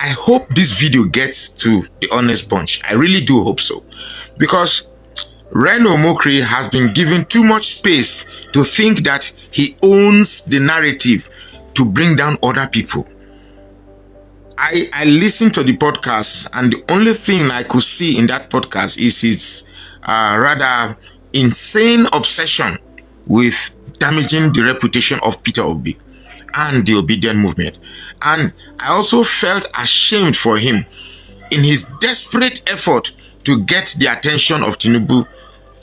I hope this video gets to the honest bunch. I really do hope so. Because Reno Omokri has been given too much space to think that he owns the narrative to bring down other people. I listened to the podcast, and the only thing I could see in that podcast is its rather insane obsession with damaging the reputation of Peter Obi and the obedient movement. And I also felt ashamed for him in his desperate effort to get the attention of Tinubu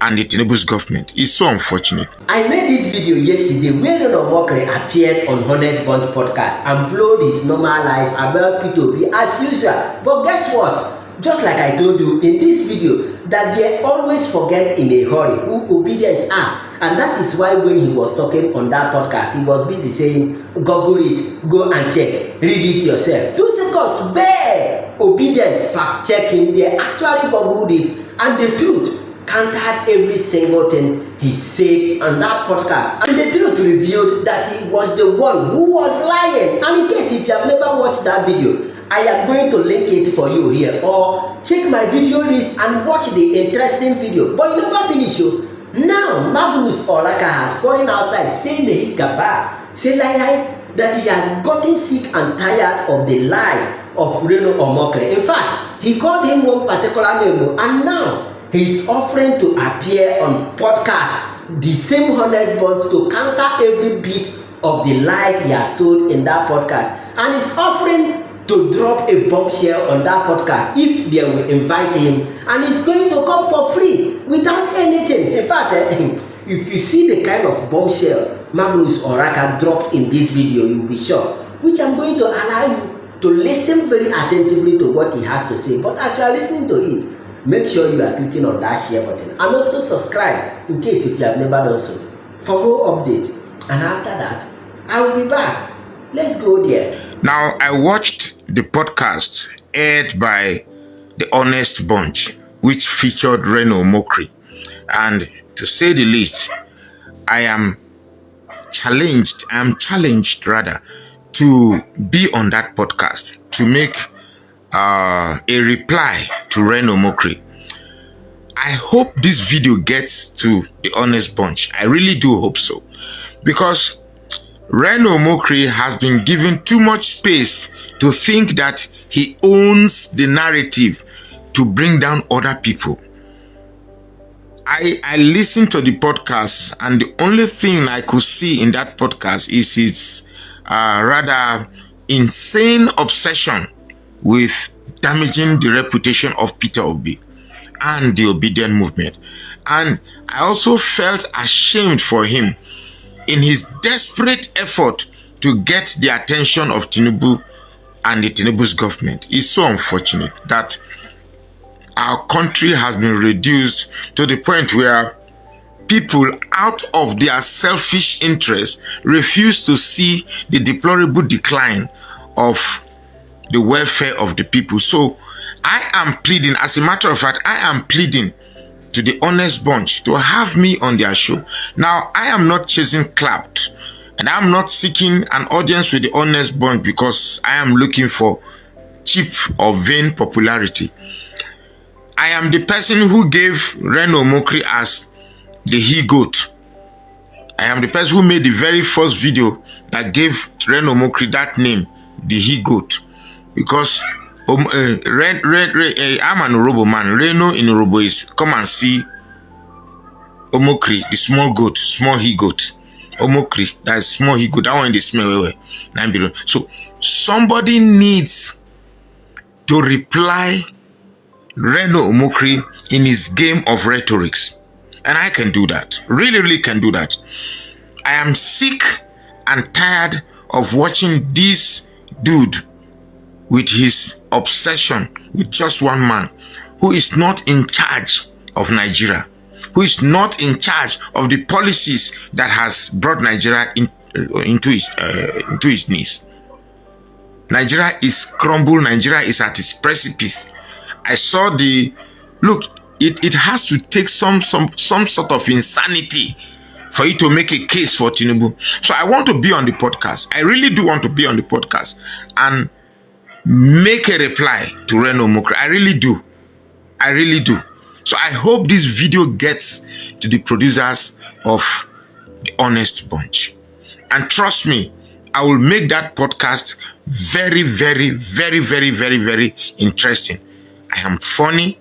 and the Tinubu's government. It's so unfortunate. I made this video yesterday where Reno Omokri appeared on Honest Bunch podcast and blowed his normal lies about P2P as usual. But guess what? Just like I told you in this video, that they always forget in a hurry who obedient are. And that is why when he was talking on that podcast, he was busy saying, Google it, go and check, read it yourself. 2 seconds, bare obedient fact checking, they actually Googled it, and the truth countered every single thing he said on that podcast. And the truth revealed that he was the one who was lying. And in case if you have never watched that video, I am going to link it for you here, or check my video list and watch the interesting video. But you never finish you. Now Magnus has fallen outside saying the hikaba, say that he has gotten sick and tired of the lies of Reno Omokri. In fact, he called him one particular name, and now he's offering to appear on podcast, the same Honest Bunch, to counter every bit of the lies he has told in that podcast. And he's offering to drop a bombshell on that podcast if they will invite him, and he's going to come for free without anything. In fact, if you see the kind of bombshell Magnus Oraka dropped in this video, you'll be shocked, which I'm going to allow you to listen very attentively to what he has to say. But as you are listening to it, make sure you are clicking on that share button, and also subscribe in case if you have never done so for more updates. And after that, I will be back. Let's go there. Now, I watched the podcast aired by the Honest Bunch, which featured Reno Omokri, and to say the least, I am challenged to be on that podcast to make a reply to Reno Omokri. I hope this video gets to the Honest Bunch. I really do hope so, because Reno Omokri has been given too much space to think that he owns the narrative to bring down other people. I listened to the podcast, and the only thing I could see in that podcast is its rather insane obsession with damaging the reputation of Peter Obi and the obedient movement. And I also felt ashamed for him in his desperate effort to get the attention of Tinubu and the Tinubu's government. It's so unfortunate that our country has been reduced to the point where people, out of their selfish interests, refuse to see the deplorable decline of the welfare of the people. So I am pleading, as a matter of fact, I am pleading to the Honest Bunch to have me on their show. Now, I am not chasing clout, and I'm not seeking an audience with the Honest Bunch because I am looking for cheap or vain popularity. I am the person who gave Reno Omokri as the he-goat. I am the person who made the very first video that gave Reno Omokri that name, the he-goat, because I'm an Orobo man. Reno in Orobo is come and see Omokri, the small goat, small he-goat. Omokri, that is small he-goat. That one is small. So somebody needs to reply Reno Omokri in his game of rhetorics. And I can do that. Really can do that. I am sick and tired of watching this dude with his obsession with just one man who is not in charge of Nigeria, who is not in charge of the policies that has brought Nigeria into his knees. Nigeria is crumbled. Nigeria is at its precipice. I saw the look. It has to take some sort of insanity for you to make a case for Tinubu. So I want to be on the podcast. I really do want to be on the podcast and make a reply to Reno Omokri. I really do. I really do. So I hope this video gets to the producers of The Honest Bunch. And trust me, I will make that podcast very, very, very, very, very, very interesting. I am funny.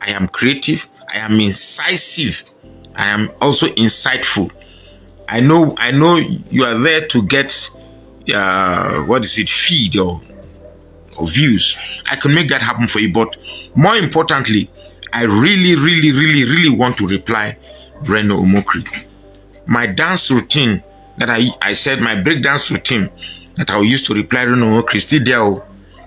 I am creative. I am incisive. I am also insightful. I know you are there to get feed or views. I can make that happen for you. But more importantly, I really, really, really, really want to reply Reno Omokri. My dance routine that I said, my break dance routine that I will use to reply Reno Omokri still there,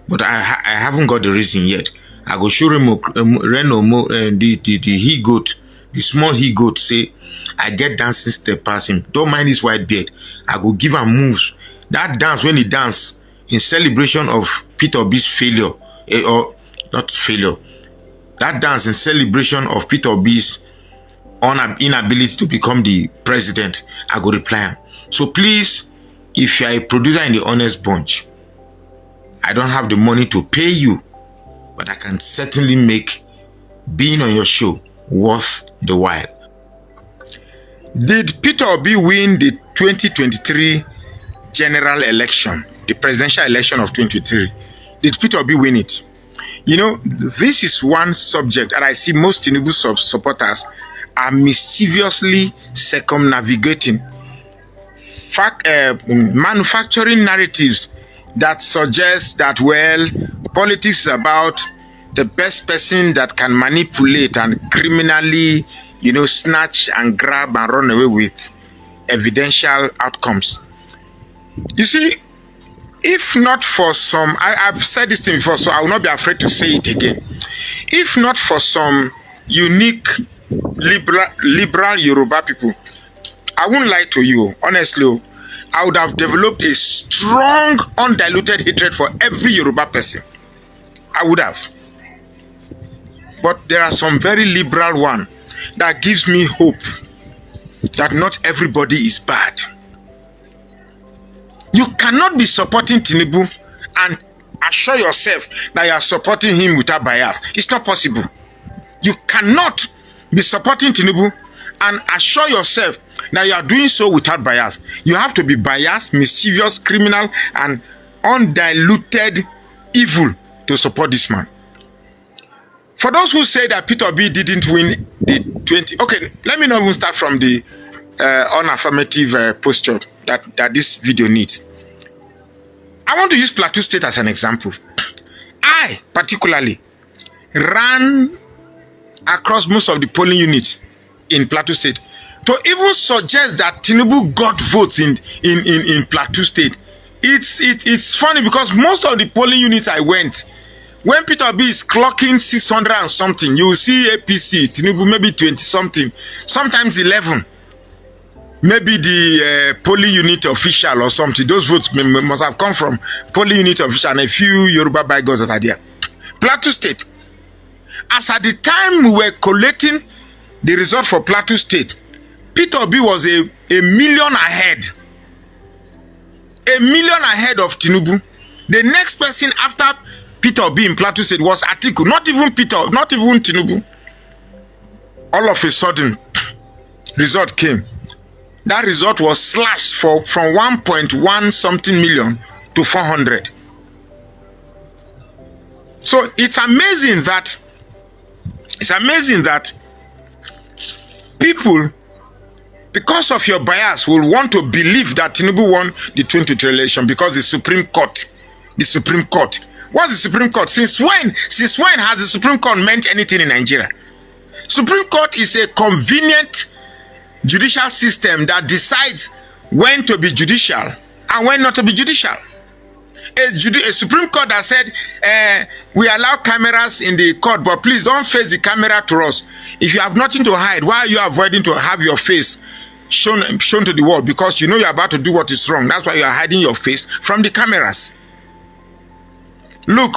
but I haven't got the reason yet. I go show Reno the he goat, the small he goat, say I get dancing step past him. Don't mind his white beard. I go give him moves. That dance when he dance in celebration of Peter Obi's failure, or not failure. That dance in celebration of Peter Obi's inability to become the president, I go reply him. So please, if you are a producer in The Honest Bunch, I don't have the money to pay you, but I can certainly make being on your show worth the while. Did Peter Obi win the 2023 general election, the presidential election of 2023? Did Peter Obi win it? You know, this is one subject that I see most Tinubu supporters are mischievously circumnavigating, manufacturing narratives that suggest that, well, politics is about the best person that can manipulate and criminally, snatch and grab and run away with evidential outcomes. You see, if not for some, I've said this thing before, so I will not be afraid to say it again. If not for some unique liberal Yoruba people, I won't lie to you, honestly, I would have developed a strong, undiluted hatred for every Yoruba person. I would have. But there are some very liberal one that gives me hope that not everybody is bad. You cannot be supporting Tinubu and assure yourself that you are supporting him without bias. It's not possible. You cannot be supporting Tinubu and assure yourself that you are doing so without bias. You have to be biased, mischievous, criminal, and undiluted evil to support this man. For those who say that Peter Obi didn't win the 20... Okay, let me not even start from the unaffirmative posture that this video needs. I want to use Plateau State as an example. I, particularly, ran across most of the polling units in Plateau State to even suggest that Tinubu got votes in Plateau State. It's funny because most of the polling units I went, when Peter Obi is clocking 600 and something, you will see APC, Tinubu maybe 20 something, sometimes 11. Maybe the polling unit official or something. Those votes must have come from polling unit official and a few Yoruba bygos that are there. Plateau State. As at the time we were collating the result for Plateau State, Peter Obi was a million ahead. A million ahead of Tinubu. The next person after Peter Obi in Plateau State was Atiku. Not even Tinubu. All of a sudden, result came. That result was slashed from 1.1 something million to 400. So it's amazing that people, because of your bias, will want to believe that Tinubu won the 2023 election because the Supreme Court. What's the Supreme Court? Since when has the Supreme Court meant anything in Nigeria? Supreme Court is a convenient judicial system that decides when to be judicial and when not to be judicial. A Supreme Court that said, we allow cameras in the court, but please don't face the camera to us. If you have nothing to hide, why are you avoiding to have your face shown to the world? Because you know you're about to do what is wrong. That's why you are hiding your face from the cameras. Look,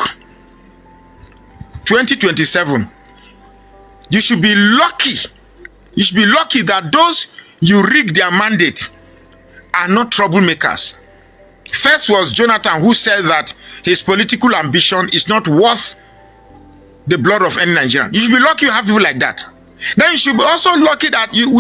2027, you should be lucky. You should be lucky that those you rig their mandate are not troublemakers. First was Jonathan, who said that his political ambition is not worth the blood of any Nigerian. You should be lucky you have people like that. Then you should be also lucky that you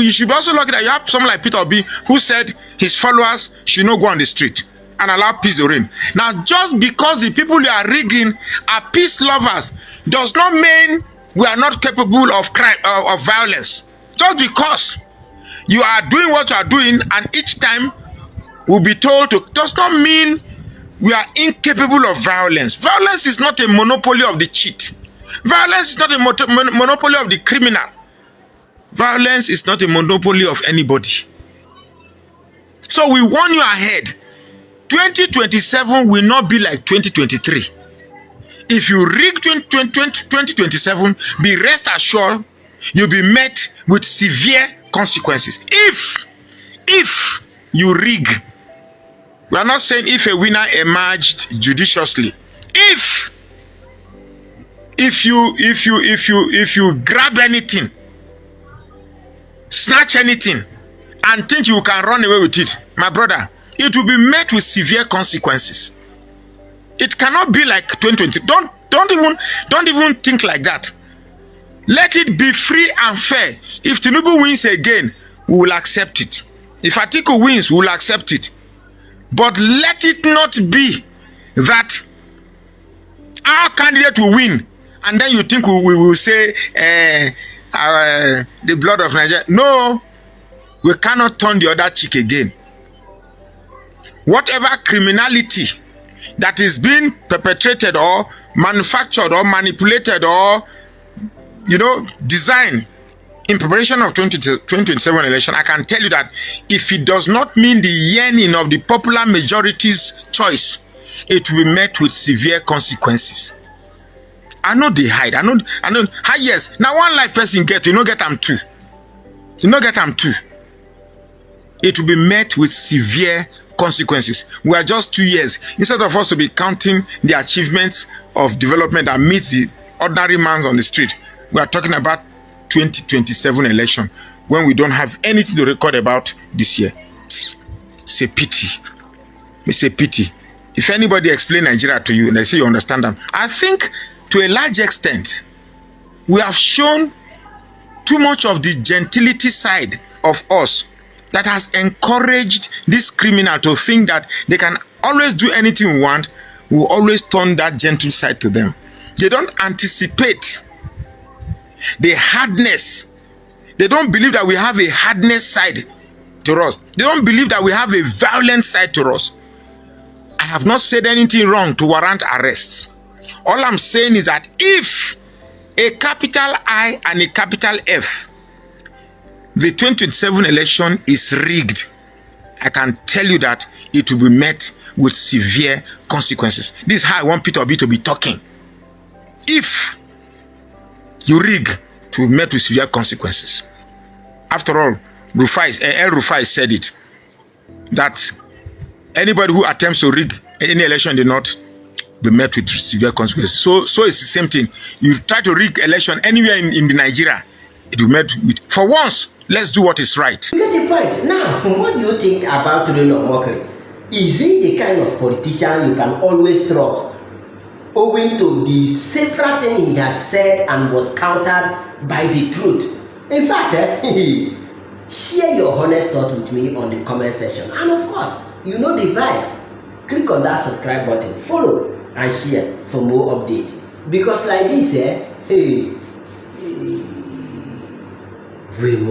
have someone like Peter Obi who said his followers should not go on the street and allow peace to reign. Now, just because the people you are rigging are peace lovers does not mean we are not capable of crime of violence. Just because you are doing what you are doing and each time we'll be told to, does not mean we are incapable of violence. Violence is not a monopoly of the cheat. Violence is not a monopoly of the criminal. Violence is not a monopoly of anybody. So we warn you ahead. 2027 will not be like 2023. If you rig 2027, be rest assured you'll be met with severe consequences. If you rig, we are not saying if a winner emerged judiciously. If you grab anything, snatch anything, and think you can run away with it, my brother, it will be met with severe consequences. It cannot be like 2020. Don't even think like that. Let it be free and fair. If Tinubu wins again, we will accept it. If Atiku wins, we will accept it. But let it not be that our candidate will win, and then you think we will say the blood of Nigeria. No, we cannot turn the other cheek again. Whatever criminality that is being perpetrated or manufactured or manipulated or designed in preparation of 2027 election, I can tell you that if it does not mean the yearning of the popular majority's choice, it will be met with severe consequences. I know they hide. I know. Yes. Now one life person get, get them two. Get them two. It will be met with severe consequences. We are just 2 years. Instead of us to be counting the achievements of development that meets the ordinary man on the street, we are talking about 2027 election when we don't have anything to record about this year. It's a pity. It's a pity. If anybody explain Nigeria to you and they say you understand them, I think to a large extent we have shown too much of the gentility side of us that has encouraged this criminal to think that they can always do anything we want. We will always turn that gentle side to them. They don't anticipate the hardness. They don't believe that we have a hardness side to us. They don't believe that we have a violent side to us. I have not said anything wrong to warrant arrests. All I'm saying is that if a capital I and a capital F, the 2027 election is rigged, I can tell you that it will be met with severe consequences. This is how I want Peter Obi to be talking. If you rig, it will be met with severe consequences. After all, El Rufai said it, that anybody who attempts to rig any election in the North be met with severe consequences. So it's the same thing. You try to rig election anywhere in Nigeria, it will be met with. For once, let's do what is right. You get the point. Now, what do you think about Reno Omokri? Is he the kind of politician you can always trust, owing to the several things he has said and was countered by the truth? In fact, share your honest thought with me on the comment section. And of course, you know the vibe. Click on that subscribe button, follow and share for more updates. Because like this, remove